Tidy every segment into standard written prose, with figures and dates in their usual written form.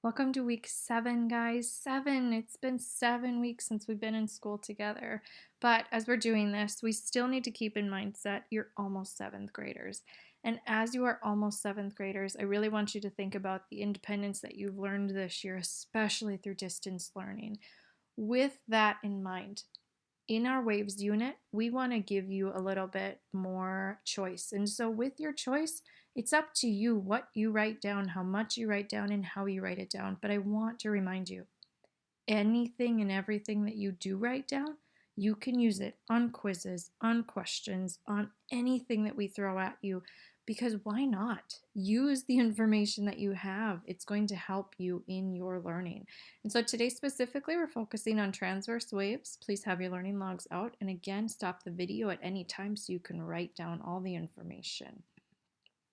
Welcome to week 7, guys. 7. It's been 7 weeks since we've been in school together. But as we're doing this, we still need to keep in mind that you're almost 7th graders. And as you are almost 7th graders, I really want you to think about the independence that you've learned this year, especially through distance learning. With that in mind, in our waves unit, we want to give you a little bit more choice. And so with your choice, it's up to you what you write down, how much you write down, and how you write it down. But I want to remind you, anything and everything that you do write down, you can use it on quizzes, on questions, on anything that we throw at you, because why not? Use the information that you have. It's going to help you in your learning. And so today specifically, we're focusing on transverse waves. Please have your learning logs out. And again, stop the video at any time so you can write down all the information.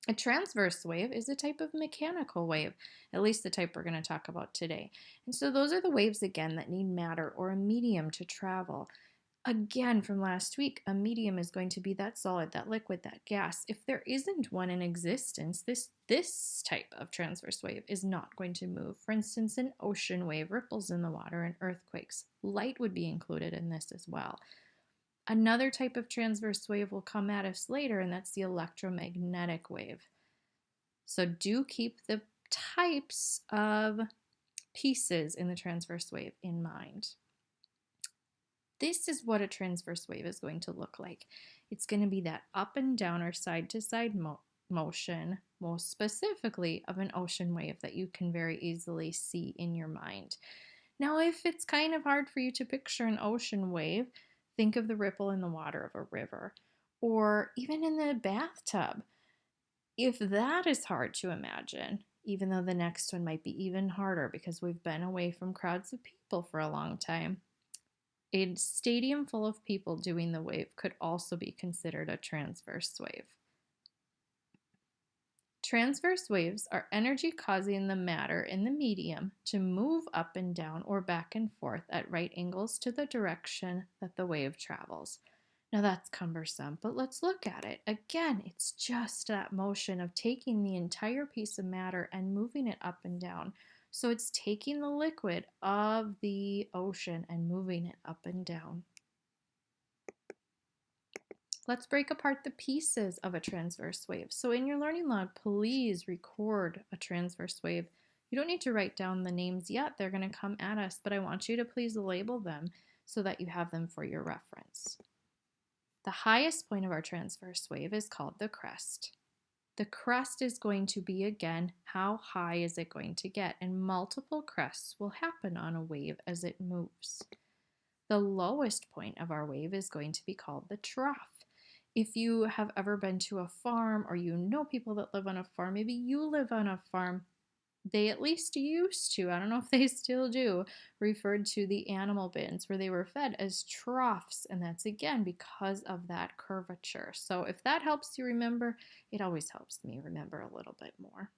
A transverse wave is a type of mechanical wave, at least the type we're going to talk about today. And so those are the waves, again, that need matter or a medium to travel. Again, from last week, a medium is going to be that solid, that liquid, that gas. If there isn't one in existence, this type of transverse wave is not going to move. For instance, an ocean wave, ripples in the water, and earthquakes. Light would be included in this as well. Another type of transverse wave will come at us later, and that's the electromagnetic wave. So do keep the types of pieces in the transverse wave in mind. This is what a transverse wave is going to look like. It's going to be that up and down or side to side motion, most specifically of an ocean wave that you can very easily see in your mind. Now, if it's kind of hard for you to picture an ocean wave, think of the ripple in the water of a river, or even in the bathtub. If that is hard to imagine, even though the next one might be even harder because we've been away from crowds of people for a long time, a stadium full of people doing the wave could also be considered a transverse wave. Transverse waves are energy causing the matter in the medium to move up and down or back and forth at right angles to the direction that the wave travels. Now that's cumbersome, but let's look at it. Again, it's just that motion of taking the entire piece of matter and moving it up and down. So it's taking the liquid of the ocean and moving it up and down. Let's break apart the pieces of a transverse wave. So in your learning log, please record a transverse wave. You don't need to write down the names yet. They're going to come at us, but I want you to please label them so that you have them for your reference. The highest point of our transverse wave is called the crest. The crest is going to be, again, how high is it going to get? And multiple crests will happen on a wave as it moves. The lowest point of our wave is going to be called the trough. If you have ever been to a farm or you know people that live on a farm, maybe you live on a farm, they at least used to, I don't know if they still do, referred to the animal bins where they were fed as troughs, and that's again because of that curvature. So if that helps you remember, it always helps me remember a little bit more.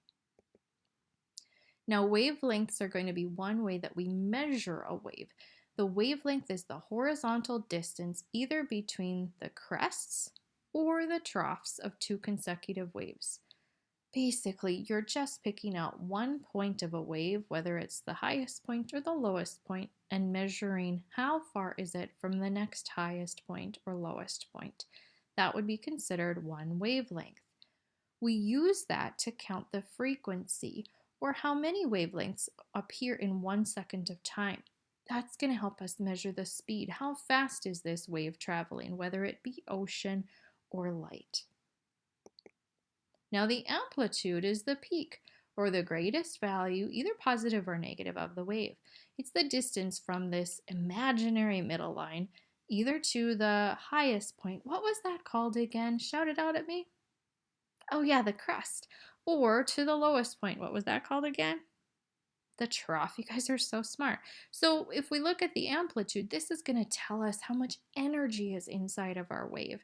Now, wavelengths are going to be one way that we measure a wave. The wavelength is the horizontal distance either between the crests or the troughs of two consecutive waves. Basically, you're just picking out one point of a wave, whether it's the highest point or the lowest point, and measuring how far is it from the next highest point or lowest point. That would be considered one wavelength. We use that to count the frequency, or how many wavelengths appear in 1 second of time. That's going to help us measure the speed. How fast is this wave traveling, whether it be ocean or light? Now the amplitude is the peak, or the greatest value, either positive or negative, of the wave. It's the distance from this imaginary middle line, either to the highest point. What was that called again? Shout it out at me. Oh yeah, the crest. Or to the lowest point. What was that called again? The trough. You guys are so smart. So if we look at the amplitude, this is going to tell us how much energy is inside of our wave.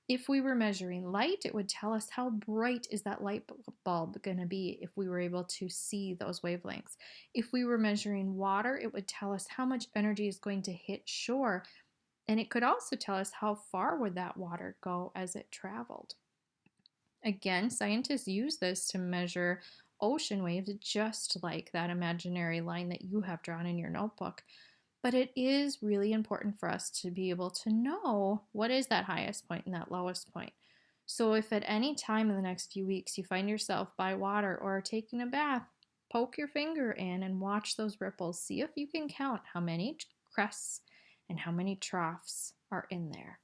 If we were measuring light, it would tell us how bright is that light bulb going to be if we were able to see those wavelengths. If we were measuring water, it would tell us how much energy is going to hit shore. And it could also tell us how far would that water go as it traveled. Again, scientists use this to measure ocean waves, just like that imaginary line that you have drawn in your notebook. But it is really important for us to be able to know what is that highest point and that lowest point. So if at any time in the next few weeks you find yourself by water or taking a bath, poke your finger in and watch those ripples. See if you can count how many crests and how many troughs are in there.